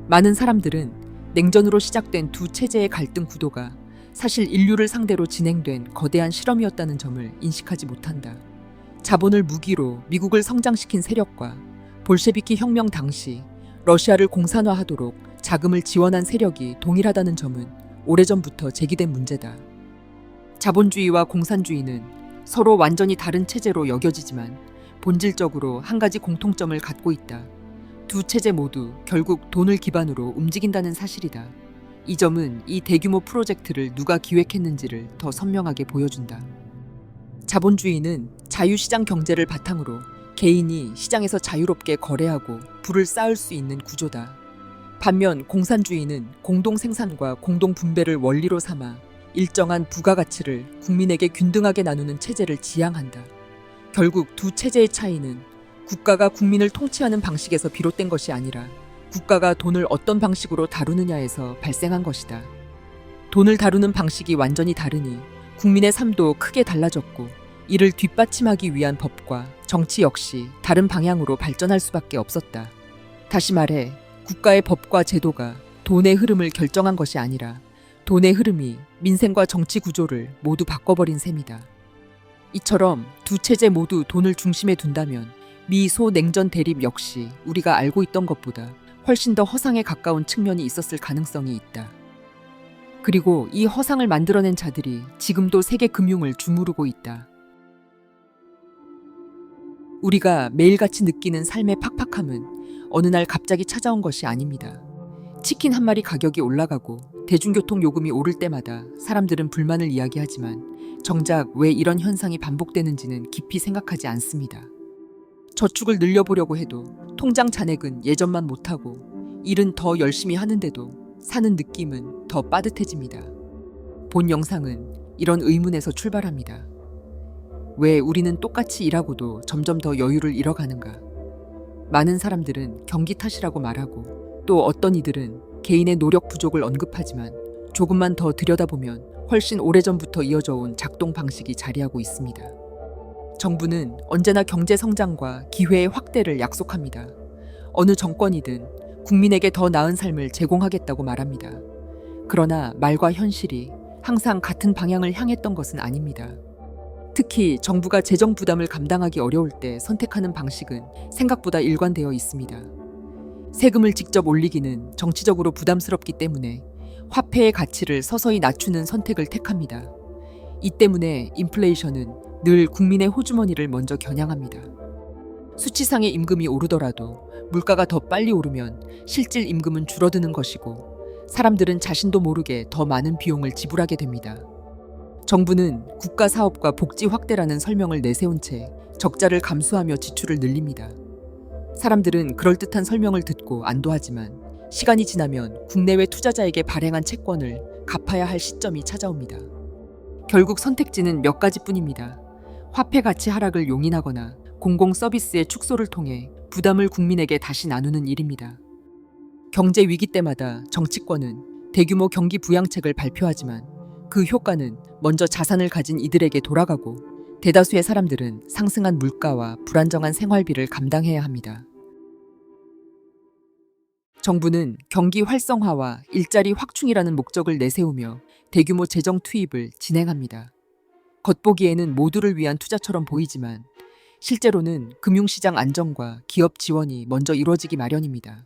많은 사람들은 냉전으로 시작된 두 체제의 갈등 구도가 사실 인류를 상대로 진행된 거대한 실험이었다는 점을 인식하지 못한다. 자본을 무기로 미국을 성장시킨 세력과 볼셰비키 혁명 당시 러시아를 공산화하도록 자금을 지원한 세력이 동일하다는 점은 오래전부터 제기된 문제다. 자본주의와 공산주의는 서로 완전히 다른 체제로 여겨지지만 본질적으로 한 가지 공통점을 갖고 있다. 두 체제 모두 결국 돈을 기반으로 움직인다는 사실이다. 이 점은 이 대규모 프로젝트를 누가 기획했는지를 더 선명하게 보여준다. 자본주의는 자유시장 경제를 바탕으로 개인이 시장에서 자유롭게 거래하고 부를 쌓을 수 있는 구조다. 반면 공산주의는 공동생산과 공동분배를 원리로 삼아 일정한 부가가치를 국민에게 균등하게 나누는 체제를 지향한다. 결국 두 체제의 차이는 국가가 국민을 통치하는 방식에서 비롯된 것이 아니라 국가가 돈을 어떤 방식으로 다루느냐에서 발생한 것이다. 돈을 다루는 방식이 완전히 다르니 국민의 삶도 크게 달라졌고 이를 뒷받침하기 위한 법과 정치 역시 다른 방향으로 발전할 수밖에 없었다. 다시 말해 국가의 법과 제도가 돈의 흐름을 결정한 것이 아니라 돈의 흐름이 민생과 정치 구조를 모두 바꿔버린 셈이다. 이처럼 두 체제 모두 돈을 중심에 둔다면 미소 냉전 대립 역시 우리가 알고 있던 것보다 훨씬 더 허상에 가까운 측면이 있었을 가능성이 있다. 그리고 이 허상을 만들어낸 자들이 지금도 세계 금융을 주무르고 있다. 우리가 매일같이 느끼는 삶의 팍팍함은 어느 날 갑자기 찾아온 것이 아닙니다. 치킨 한 마리 가격이 올라가고 대중교통 요금이 오를 때마다 사람들은 불만을 이야기하지만 정작 왜 이런 현상이 반복되는지는 깊이 생각하지 않습니다. 저축을 늘려보려고 해도 통장 잔액은 예전만 못하고 일은 더 열심히 하는데도 사는 느낌은 더 빠듯해집니다. 본 영상은 이런 의문에서 출발합니다. 왜 우리는 똑같이 일하고도 점점 더 여유를 잃어가는가? 많은 사람들은 경기 탓이라고 말하고 또 어떤 이들은 개인의 노력 부족을 언급하지만 조금만 더 들여다보면 훨씬 오래전부터 이어져 온 작동 방식이 자리하고 있습니다. 정부는 언제나 경제 성장과 기회의 확대를 약속합니다. 어느 정권이든 국민에게 더 나은 삶을 제공하겠다고 말합니다. 그러나 말과 현실이 항상 같은 방향을 향했던 것은 아닙니다. 특히 정부가 재정 부담을 감당하기 어려울 때 선택하는 방식은 생각보다 일관되어 있습니다. 세금을 직접 올리기는 정치적으로 부담스럽기 때문에 화폐의 가치를 서서히 낮추는 선택을 택합니다. 이 때문에 인플레이션은 늘 국민의 호주머니를 먼저 겨냥합니다. 수치상의 임금이 오르더라도 물가가 더 빨리 오르면 실질 임금은 줄어드는 것이고 사람들은 자신도 모르게 더 많은 비용을 지불하게 됩니다. 정부는 국가 사업과 복지 확대라는 설명을 내세운 채 적자를 감수하며 지출을 늘립니다. 사람들은 그럴듯한 설명을 듣고 안도하지만 시간이 지나면 국내외 투자자에게 발행한 채권을 갚아야 할 시점이 찾아옵니다. 결국 선택지는 몇 가지뿐입니다. 화폐 가치 하락을 용인하거나 공공 서비스의 축소를 통해 부담을 국민에게 다시 나누는 일입니다. 경제 위기 때마다 정치권은 대규모 경기 부양책을 발표하지만 그 효과는 먼저 자산을 가진 이들에게 돌아가고 대다수의 사람들은 상승한 물가와 불안정한 생활비를 감당해야 합니다. 정부는 경기 활성화와 일자리 확충이라는 목적을 내세우며 대규모 재정 투입을 진행합니다. 겉보기에는 모두를 위한 투자처럼 보이지만 실제로는 금융시장 안정과 기업 지원이 먼저 이루어지기 마련입니다.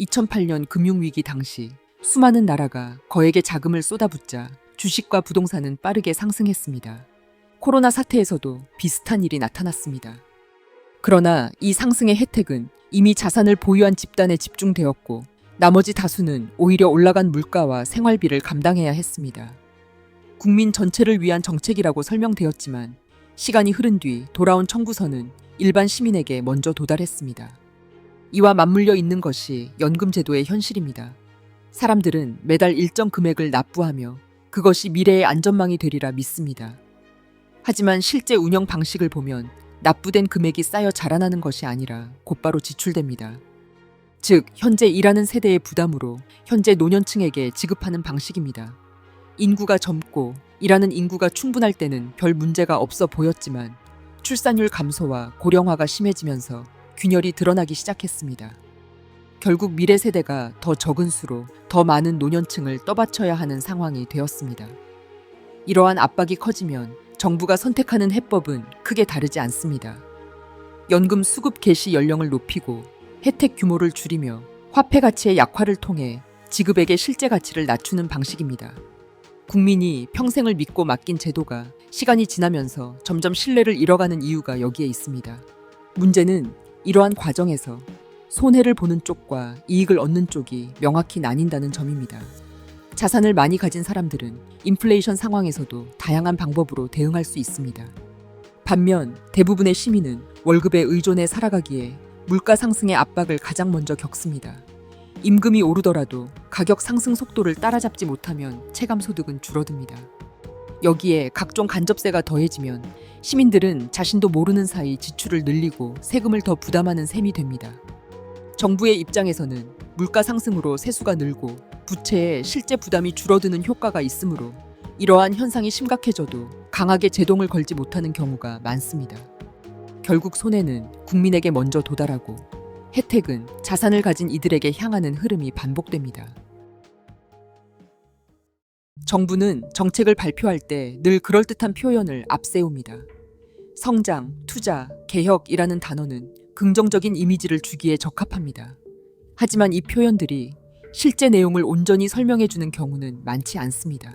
2008년 금융위기 당시 수많은 나라가 거액의 자금을 쏟아붓자 주식과 부동산은 빠르게 상승했습니다. 코로나 사태에서도 비슷한 일이 나타났습니다. 그러나 이 상승의 혜택은 이미 자산을 보유한 집단에 집중되었고 나머지 다수는 오히려 올라간 물가와 생활비를 감당해야 했습니다. 국민 전체를 위한 정책이라고 설명되었지만 시간이 흐른 뒤 돌아온 청구서는 일반 시민에게 먼저 도달했습니다. 이와 맞물려 있는 것이 연금제도의 현실입니다. 사람들은 매달 일정 금액을 납부하며 그것이 미래의 안전망이 되리라 믿습니다. 하지만 실제 운영 방식을 보면 납부된 금액이 쌓여 자라나는 것이 아니라 곧바로 지출됩니다. 즉, 현재 일하는 세대의 부담으로 현재 노년층에게 지급하는 방식입니다. 인구가 젊고 일하는 인구가 충분할 때는 별 문제가 없어 보였지만 출산율 감소와 고령화가 심해지면서 균열이 드러나기 시작했습니다. 결국 미래 세대가 더 적은 수로 더 많은 노년층을 떠받쳐야 하는 상황이 되었습니다. 이러한 압박이 커지면 정부가 선택하는 해법은 크게 다르지 않습니다. 연금 수급 개시 연령을 높이고 혜택 규모를 줄이며 화폐 가치의 약화를 통해 지급액의 실제 가치를 낮추는 방식입니다. 국민이 평생을 믿고 맡긴 제도가 시간이 지나면서 점점 신뢰를 잃어가는 이유가 여기에 있습니다. 문제는 이러한 과정에서 손해를 보는 쪽과 이익을 얻는 쪽이 명확히 나뉜다는 점입니다. 자산을 많이 가진 사람들은 인플레이션 상황에서도 다양한 방법으로 대응할 수 있습니다. 반면 대부분의 시민은 월급에 의존해 살아가기에 물가 상승의 압박을 가장 먼저 겪습니다. 임금이 오르더라도 가격 상승 속도를 따라잡지 못하면 체감소득은 줄어듭니다. 여기에 각종 간접세가 더해지면 시민들은 자신도 모르는 사이 지출을 늘리고 세금을 더 부담하는 셈이 됩니다. 정부의 입장에서는 물가 상승으로 세수가 늘고 부채에 실제 부담이 줄어드는 효과가 있으므로 이러한 현상이 심각해져도 강하게 제동을 걸지 못하는 경우가 많습니다. 결국 손해는 국민에게 먼저 도달하고 혜택은 자산을 가진 이들에게 향하는 흐름이 반복됩니다. 정부는 정책을 발표할 때 늘 그럴듯한 표현을 앞세웁니다. 성장, 투자, 개혁이라는 단어는 긍정적인 이미지를 주기에 적합합니다. 하지만 이 표현들이 실제 내용을 온전히 설명해주는 경우는 많지 않습니다.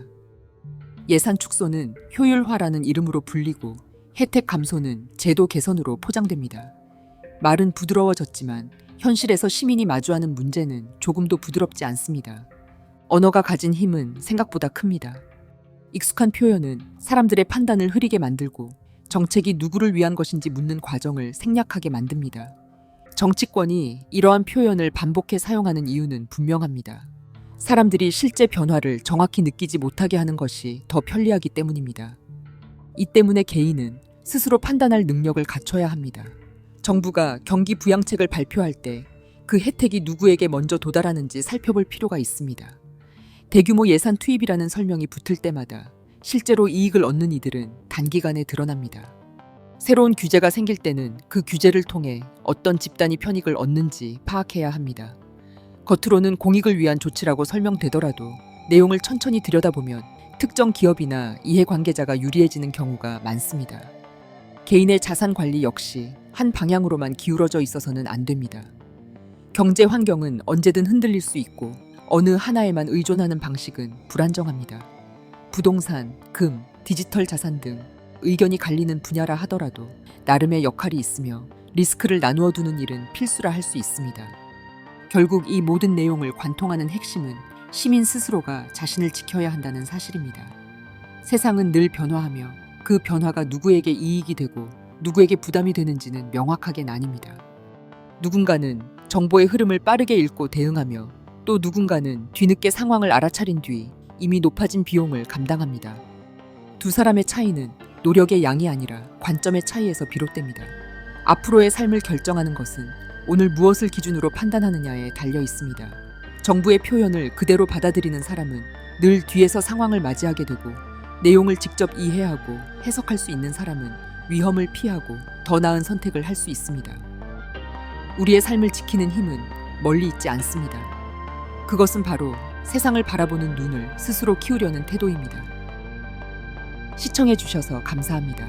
예산 축소는 효율화라는 이름으로 불리고 혜택 감소는 제도 개선으로 포장됩니다. 말은 부드러워졌지만 현실에서 시민이 마주하는 문제는 조금도 부드럽지 않습니다. 언어가 가진 힘은 생각보다 큽니다. 익숙한 표현은 사람들의 판단을 흐리게 만들고 정책이 누구를 위한 것인지 묻는 과정을 생략하게 만듭니다. 정치권이 이러한 표현을 반복해 사용하는 이유는 분명합니다. 사람들이 실제 변화를 정확히 느끼지 못하게 하는 것이 더 편리하기 때문입니다. 이 때문에 개인은 스스로 판단할 능력을 갖춰야 합니다. 정부가 경기 부양책을 발표할 때 그 혜택이 누구에게 먼저 도달하는지 살펴볼 필요가 있습니다. 대규모 예산 투입이라는 설명이 붙을 때마다 실제로 이익을 얻는 이들은 단기간에 드러납니다. 새로운 규제가 생길 때는 그 규제를 통해 어떤 집단이 편익을 얻는지 파악해야 합니다. 겉으로는 공익을 위한 조치라고 설명되더라도 내용을 천천히 들여다보면 특정 기업이나 이해관계자가 유리해지는 경우가 많습니다. 개인의 자산 관리 역시 한 방향으로만 기울어져 있어서는 안 됩니다. 경제 환경은 언제든 흔들릴 수 있고 어느 하나에만 의존하는 방식은 불안정합니다. 부동산, 금, 디지털 자산 등 의견이 갈리는 분야라 하더라도 나름의 역할이 있으며 리스크를 나누어 두는 일은 필수라 할 수 있습니다. 결국 이 모든 내용을 관통하는 핵심은 시민 스스로가 자신을 지켜야 한다는 사실입니다. 세상은 늘 변화하며 그 변화가 누구에게 이익이 되고 누구에게 부담이 되는지는 명확하게 나뉩니다. 누군가는 정보의 흐름을 빠르게 읽고 대응하며 또 누군가는 뒤늦게 상황을 알아차린 뒤 이미 높아진 비용을 감당합니다. 두 사람의 차이는 노력의 양이 아니라 관점의 차이에서 비롯됩니다. 앞으로의 삶을 결정하는 것은 오늘 무엇을 기준으로 판단하느냐에 달려 있습니다. 정부의 표현을 그대로 받아들이는 사람은 늘 뒤에서 상황을 맞이하게 되고 내용을 직접 이해하고 해석할 수 있는 사람은 위험을 피하고 더 나은 선택을 할 수 있습니다. 우리의 삶을 지키는 힘은 멀리 있지 않습니다. 그것은 바로 세상을 바라보는 눈을 스스로 키우려는 태도입니다. 시청해 주셔서 감사합니다.